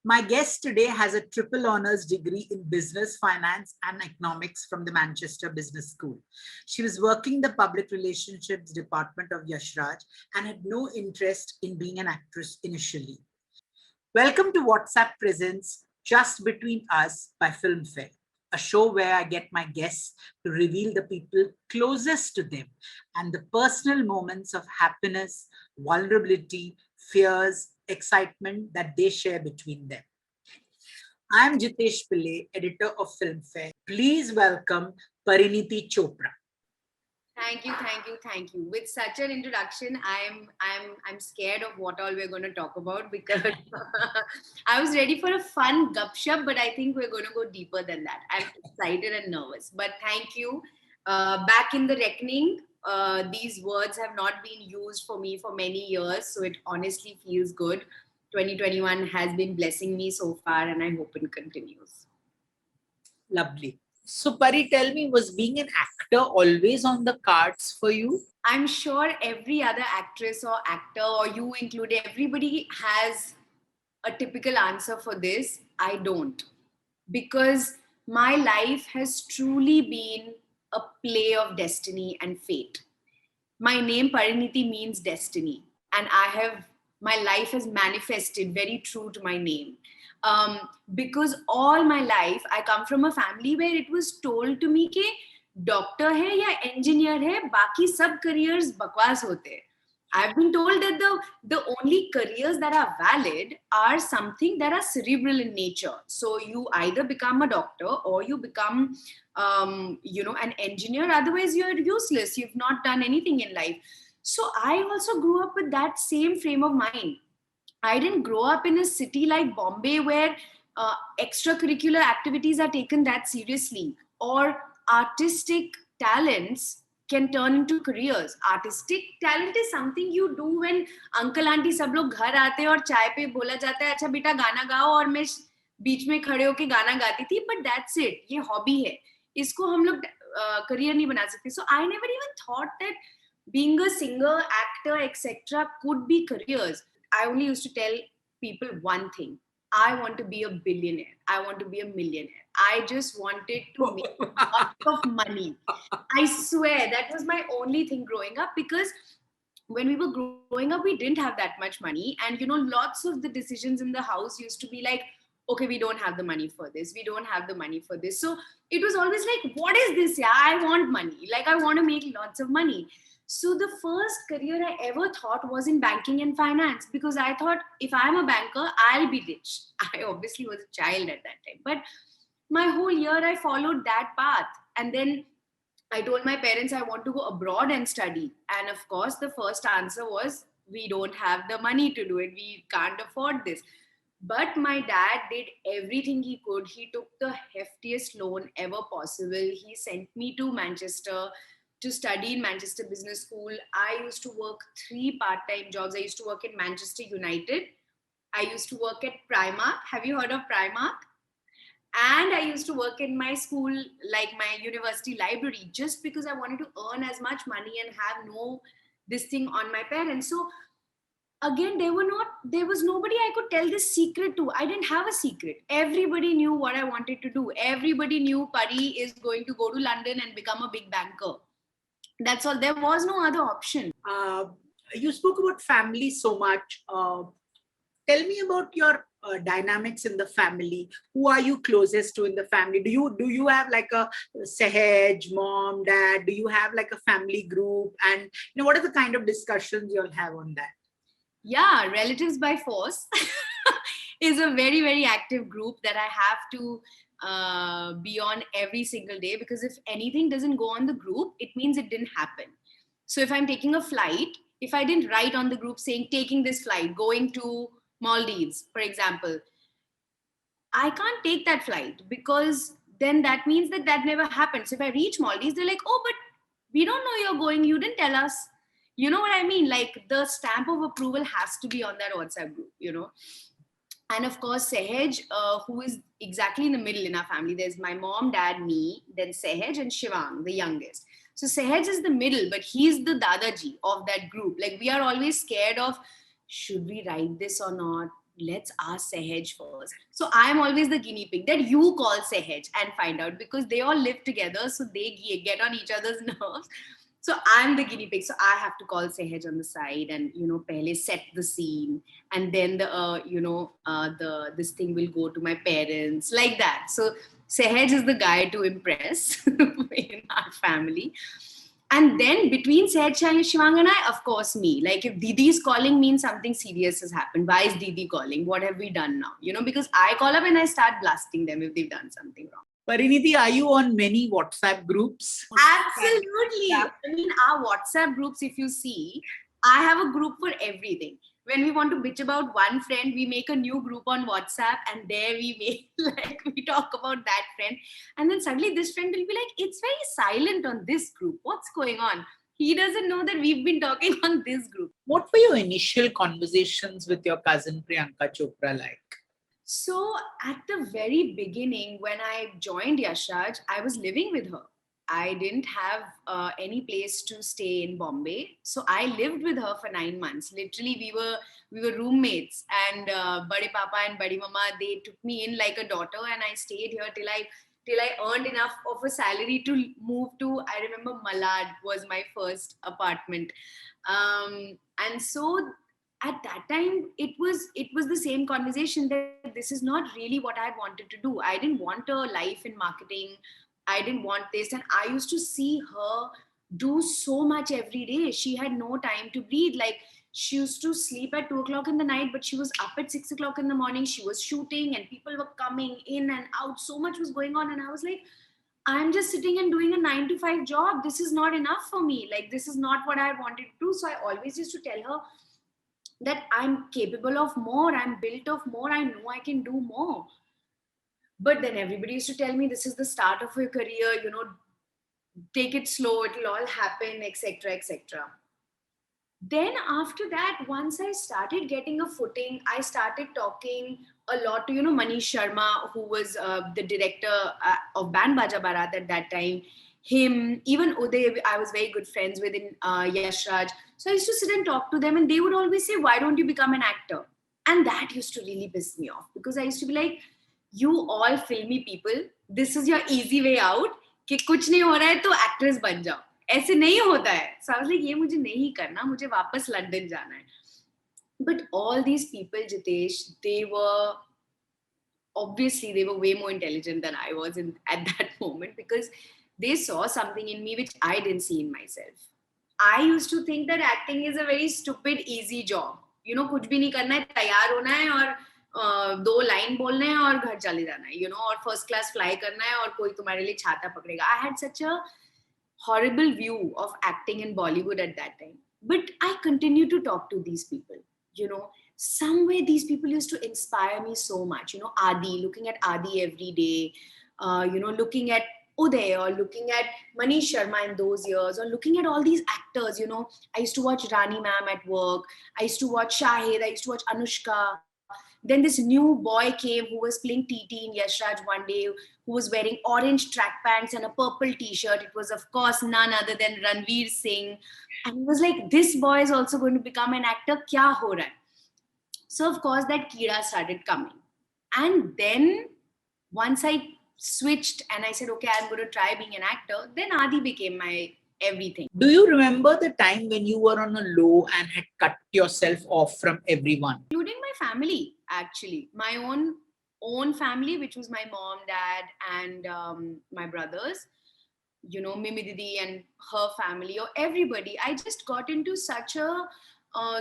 My guest today has a triple honors degree in business, finance, and economics from the Manchester Business School. She was working in the public relationships department of Yash Raj and had no interest in being an actress initially. Welcome to WhatsApp Presents Just Between Us by Filmfare, a show where I get my guests to reveal the people closest to them and the personal moments of happiness, vulnerability, fears, excitement that they share between them. I am Jitesh Pillai, editor of Filmfare. Please welcome Parineeti Chopra. Thank you. With such an introduction, I'm scared of what all we're going to talk about because I was ready for a fun gupshup, but I think we're going to go deeper than that. I'm excited and nervous, but thank you. Back in the reckoning, these words have not been used for me for many years, so it honestly feels good. 2021 has been blessing me so far, and I hope it continues. Lovely. So, Pari, tell me, was being an actor always on the cards for you? I'm sure every other actress or actor, or you included, everybody has a typical answer for this. I don't. Because my life has truly been a play of destiny and fate. My name Parineeti means destiny, and my life has manifested very true to my name. Because all my life I come from a family where it was told to me कि doctor है या engineer है, बाकी सब careers बकवास होते हैं. I've been told that the only careers that are valid are something that are cerebral in nature. So you either become a doctor or you become, an engineer. Otherwise, you're useless. You've not done anything in life. So I also grew up with that same frame of mind. I didn't grow up in a city like Bombay where extracurricular activities are taken that seriously, or artistic talents can turn into careers. Artistic talent is something you do when uncle auntie सब लोग घर आते हैं और चाय पे बोला जाता है अच्छा बेटा गाना गाओ और मैं बीच में खड़े होके गाना गाती थी, but that's it, ये hobby है, इसको हम लोग career नहीं बना सकते. So I never even thought that being a singer, actor, etc. could be careers. I only used to tell people one thing. I want to be a billionaire. I want to be a millionaire. I just wanted to make lots of money. I swear that was my only thing growing up, because when we were growing up, we didn't have that much money. And, lots of the decisions in the house used to be like, okay, we don't have the money for this. We don't have the money for this. So it was always like, what is this? Yeah, I want money. Like, I want to make lots of money. So the first career I ever thought was in banking and finance, because I thought if I'm a banker, I'll be rich. I obviously was a child at that time, but my whole year I followed that path. And then I told my parents I want to go abroad and study. And of course, the first answer was, we don't have the money to do it. We can't afford this. But my dad did everything he could. He took the heftiest loan ever possible. He sent me to Manchester to study in Manchester Business School. I used to work 3 part-time jobs. I used to work in Manchester United. I used to work at Primark. Have you heard of Primark? And I used to work in my school, like my university library, just because I wanted to earn as much money and have this thing on my parents. So again, there was nobody I could tell this secret to. I didn't have a secret. Everybody knew what I wanted to do. Everybody knew Pari is going to go to London and become a big banker. That's all. There was no other option. You spoke about family so much. Tell me about your dynamics in the family. Who are you closest to in the family? Do you have like a Sahej, mom, dad? Do you have like a family group? And what are the kind of discussions you'll have on that? Yeah, Relatives by Force is a very, very active group that I have to be on every single day, because if anything doesn't go on the group, it means it didn't happen. So if I'm taking a flight, if I didn't write on the group saying taking this flight, going to Maldives, for example, I can't take that flight, because then that means that never happened. So if I reach Maldives, they're like, oh, but we don't know you're going. You didn't tell us. You know what I mean? Like, the stamp of approval has to be on that WhatsApp group, And of course, Sahej, who is exactly in the middle in our family. There's my mom, dad, me, then Sahej and Shivang, the youngest. So Sahej is the middle, but he's the Dadaji of that group. Like, we are always scared of, should we write this or not? let's ask Sehaj first. So I'm always the guinea pig that you call Sehaj and find out, because they all live together, so they get on each other's nerves. So I'm the guinea pig. So I have to call Sehaj on the side and, pehle set the scene, and then this thing will go to my parents, like that. So Sehaj is the guy to impress in our family. And then between Sehaj, Shivang and I, of course, me. Like if Didi is calling, means something serious has happened. Why is Didi calling? What have we done now? Because I call up and I start blasting them if they've done something wrong. Parineeti, are you on many WhatsApp groups? Absolutely. I mean, our WhatsApp groups, if you see, I have a group for everything. When we want to bitch about one friend, we make a new group on WhatsApp, and there we we talk about that friend. And then suddenly this friend will be like, it's very silent on this group. What's going on? He doesn't know that we've been talking on this group. What were your initial conversations with your cousin Priyanka Chopra like? So at the very beginning, when I joined Yashraj, I was living with her. I didn't have any place to stay in Bombay, so I lived with her for 9 months. Literally, we were roommates, and Bade Papa and Badi Mama, they took me in like a daughter, and I stayed here till I earned enough of a salary to move to. I remember Malad was my first apartment, and so at that time it was the same conversation that this is not really what I wanted to do. I didn't want a life in marketing. I didn't want this. And I used to see her do so much every day. She had no time to breathe. Like, she used to sleep at 2 o'clock in the night, but she was up at 6 o'clock in the morning. She was shooting and people were coming in and out. So much was going on. And I was like, I'm just sitting and doing a 9 to 5 job. This is not enough for me. Like, this is not what I wanted to do. So I always used to tell her that I'm capable of more. I'm built of more. I know I can do more. But then everybody used to tell me, this is the start of your career, take it slow, it'll all happen, etc., etc. Then after that, once I started getting a footing, I started talking a lot to, Manish Sharma, who was the director of Band Baja Barat at that time. Him, even Uday, I was very good friends with in Yashraj. So I used to sit and talk to them, and they would always say, why don't you become an actor? And that used to really piss me off, because I used to be like, you all filmy people, this is your easy way out, कि कुछ नहीं हो रहा है तो actress बन जाओ. ऐसे नहीं होता है. So I was like, ये मुझे नहीं करना, मुझे वापस लंदन जाना है. But all these people, Jitesh, they were way more intelligent than I was at that moment, because they saw something in me which I didn't see in myself. I used to think that acting is a very stupid, easy job. कुछ भी नहीं करना है, तैयार होना है और 2 line बोलने हैं और घर चले जाना है, और फर्स्ट क्लास फ्लाई करना है और कोई तुम्हारे लिए छाता पकड़ेगा. I had such a horrible view of acting in Bollywood at that time. But I continued to talk to these people. Somewhere these people used to inspire me so much. Adi, looking at Adi every day, looking at Uday, or looking at Manish Sharma in those years, or looking at all these actors. I used to watch Rani ma'am at work. I used to watch Shahid. I used to watch Anushka. Then this new boy came who was playing TT in Yashraj one day, who was wearing orange track pants and a purple t-shirt. It was, of course, none other than Ranveer Singh. And he was like, this boy is also going to become an actor. Kya ho raha hai? So, of course, that Kira started coming. And then once I switched and I said, okay, I'm going to try being an actor, then Adi became my everything. Do you remember the time when you were on a low and had cut yourself off from everyone? Including my family, actually. My own family, which was my mom, dad, and my brothers. Mimi Didi and her family, or everybody. I just got into such a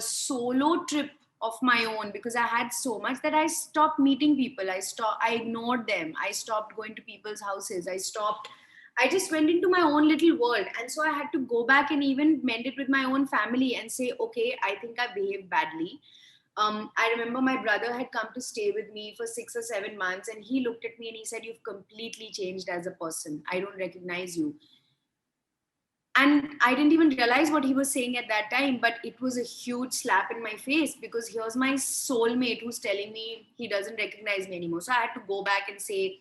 solo trip of my own, because I had so much that I stopped meeting people. I ignored them. I stopped going to people's houses. I just went into my own little world. And so I had to go back and even mend it with my own family and say, okay, I think I behaved badly. I remember my brother had come to stay with me for 6 or 7 months, and he looked at me and he said, you've completely changed as a person. I don't recognize you. And I didn't even realize what he was saying at that time, but it was a huge slap in my face, because here's my soulmate who's telling me he doesn't recognize me anymore. So I had to go back and say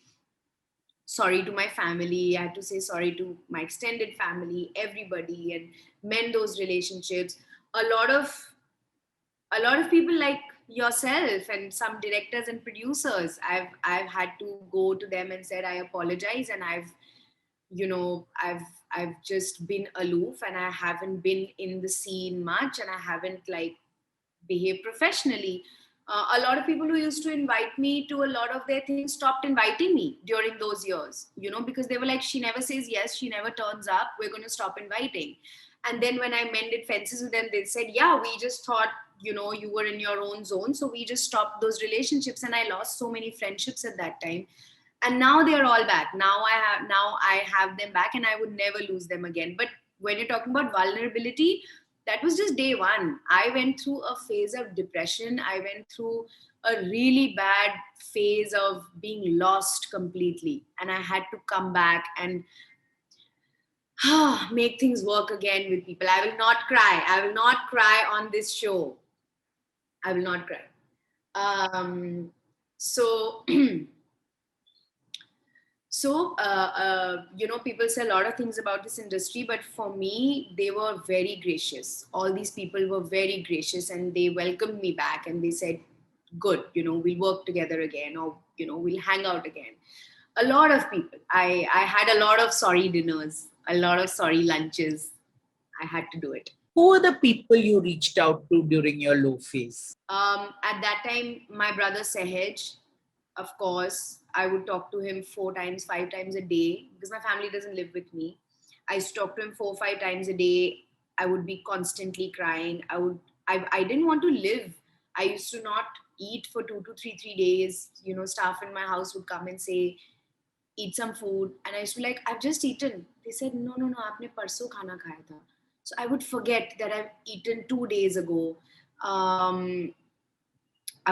sorry to my family. I had to say sorry to my extended family, everybody, and mend those relationships. A lot of people, like, yourself and some directors and producers. I've had to go to them and said I apologize, and I've just been aloof, and I haven't been in the scene much, and I haven't like behaved professionally. A lot of people who used to invite me to a lot of their things stopped inviting me during those years, because they were like, she never says yes, she never turns up, we're going to stop inviting. And then when I mended fences with them, they said, yeah, we just thought, you were in your own zone. So we just stopped those relationships. And I lost so many friendships at that time. And now they're all back. Now I have them back, and I would never lose them again. But when you're talking about vulnerability, that was just day one. I went through a phase of depression. I went through a really bad phase of being lost completely. And I had to come back and make things work again with people. I will not cry. I will not cry on this show. I will not cry. So people say a lot of things about this industry, but for me, they were very gracious. All these people were very gracious, and they welcomed me back, and they said, good, we'll work together again, or, we'll hang out again. A lot of people. I had a lot of sorry dinners, a lot of sorry lunches. I had to do it. Who are the people you reached out to during your low phase? At that time, my brother Sehaj, of course, I would talk to him 4 times, 5 times a day, because my family doesn't live with me. I used to talk to him 4, 5 times a day. I would be constantly crying. I didn't want to live. I used to not eat for 2 to 3 days. Staff in my house would come and say, eat some food. And I used to be like, I've just eaten. They said, no, aapne parso khana khaya tha. So I would forget that I've eaten 2 days ago. I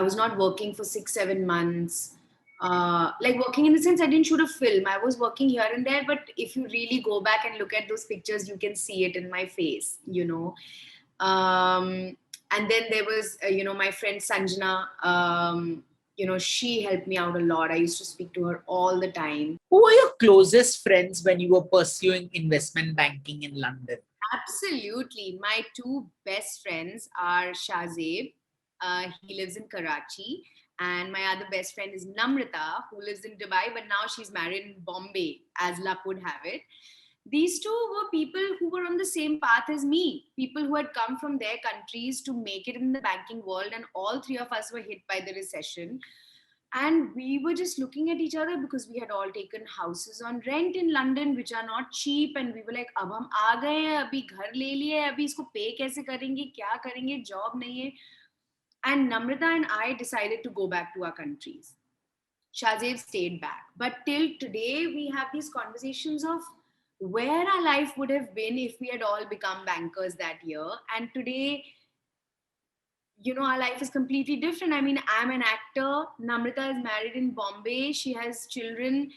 was not working for 6, 7 months. Like working in the sense, I didn't shoot a film. I was working here and there, but if you really go back and look at those pictures, you can see it in my face, And then there was, my friend Sanjana, she helped me out a lot. I used to speak to her all the time. Who were your closest friends when you were pursuing investment banking in London? Absolutely. My 2 best friends are Shahzeb. He lives in Karachi. And my other best friend is Namrata, who lives in Dubai, but now she's married in Bombay, as luck would have it. These 2 were people who were on the same path as me, people who had come from their countries to make it in the banking world. And all 3 of us were hit by the recession. And we were just looking at each other because we had all taken houses on rent in London, which are not cheap. And we were like, अब हम आ गए हैं, अभी घर ले लिए, अभी इसको pay कैसे करेंगे, क्या करेंगे, job नहीं है. And Namrata and I decided to go back to our countries. Shahzeb stayed back. But till today, we have these conversations of where our life would have been if we had all become bankers that year. And today, our life is completely different. I mean, I'm an actor. Namrata is married in Bombay. She has children.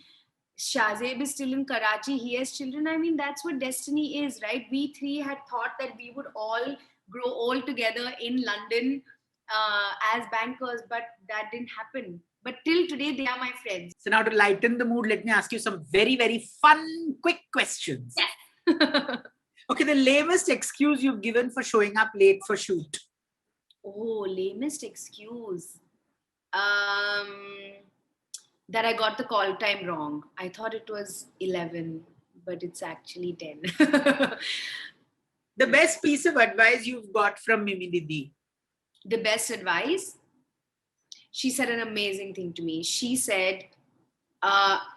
Shahzeb is still in Karachi. He has children. I mean, that's what destiny is, right? We 3 had thought that we would all grow old together in London as bankers, but that didn't happen. But till today, they are my friends. So now to lighten the mood, let me ask you some very, very fun, quick questions. Yes. Okay, the lamest excuse you've given for showing up late for shoot. Oh, lamest excuse. That I got the call time wrong. I thought it was 11, but it's actually 10. The best piece of advice you've got from Mimi Didi. The best advice? She said an amazing thing to me. She said,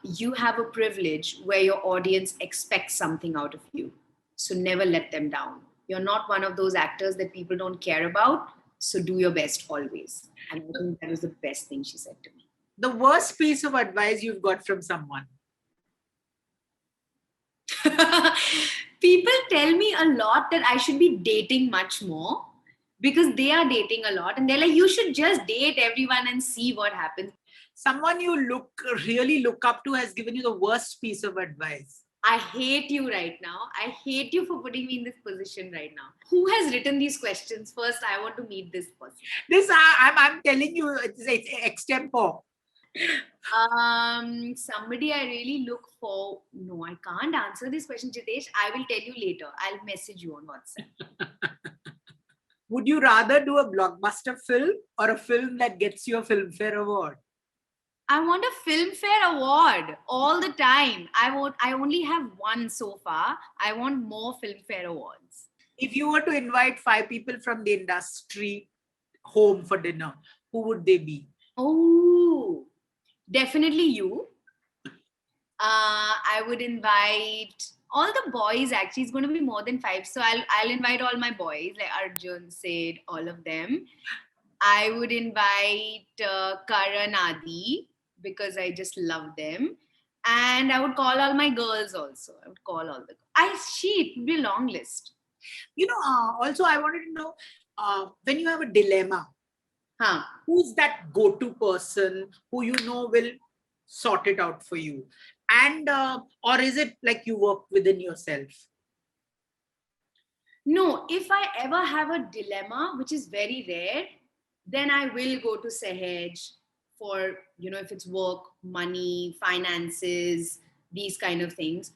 you have a privilege where your audience expects something out of you. So never let them down. You're not one of those actors that people don't care about. So do your best always. And I think that was the best thing she said to me. The worst piece of advice you've got from someone? People tell me a lot that I should be dating much more because they are dating a lot. And they're like, you should just date everyone and see what happens. Someone you really look up to has given you the worst piece of advice. I hate you right now. I hate you for putting me in this position right now. Who has written these questions? First, I want to meet this person. I'm telling you, it's extempore. Somebody I really look for. No, I can't answer this question, Jitesh. I will tell you later. I'll message you on WhatsApp. Would you rather do a blockbuster film or a film that gets you a Filmfare award? I want a Filmfare award all the time. I only have one so far. I want more Filmfare awards. If you were to invite 5 people from the industry home for dinner, who would they be? Oh, definitely you. I would invite all the boys. Actually, it's going to be more than 5. So I'll invite all my boys, like Arjun, Sid, all of them. I would invite Karan, Adi, because I just love them. And I would call all my girls also. I would call all the. It would be a long list. Also, I wanted to know when you have a dilemma, Huh. who's that go-to person who you know will sort it out for you? And or is it like you work within yourself? No, if I ever have a dilemma, which is very rare, then I will go to Sahaj for, if it's work, money, finances, these kind of things.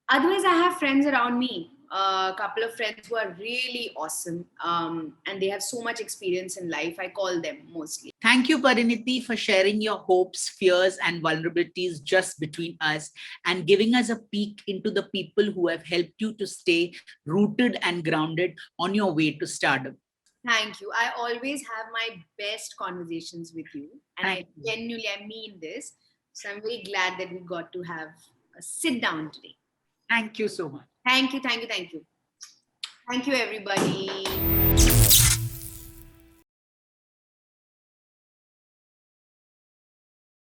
Otherwise, I have friends around me, a couple of friends who are really awesome, and they have so much experience in life. I call them mostly. Thank you, Parineeti, for sharing your hopes, fears, and vulnerabilities just between us and giving us a peek into the people who have helped you to stay rooted and grounded on your way to stardom. Thank you. I always have my best conversations with you, and I mean this. So I'm very glad that we got to have a sit down today. Thank you so much. Thank you, thank you, thank you. Thank you, everybody.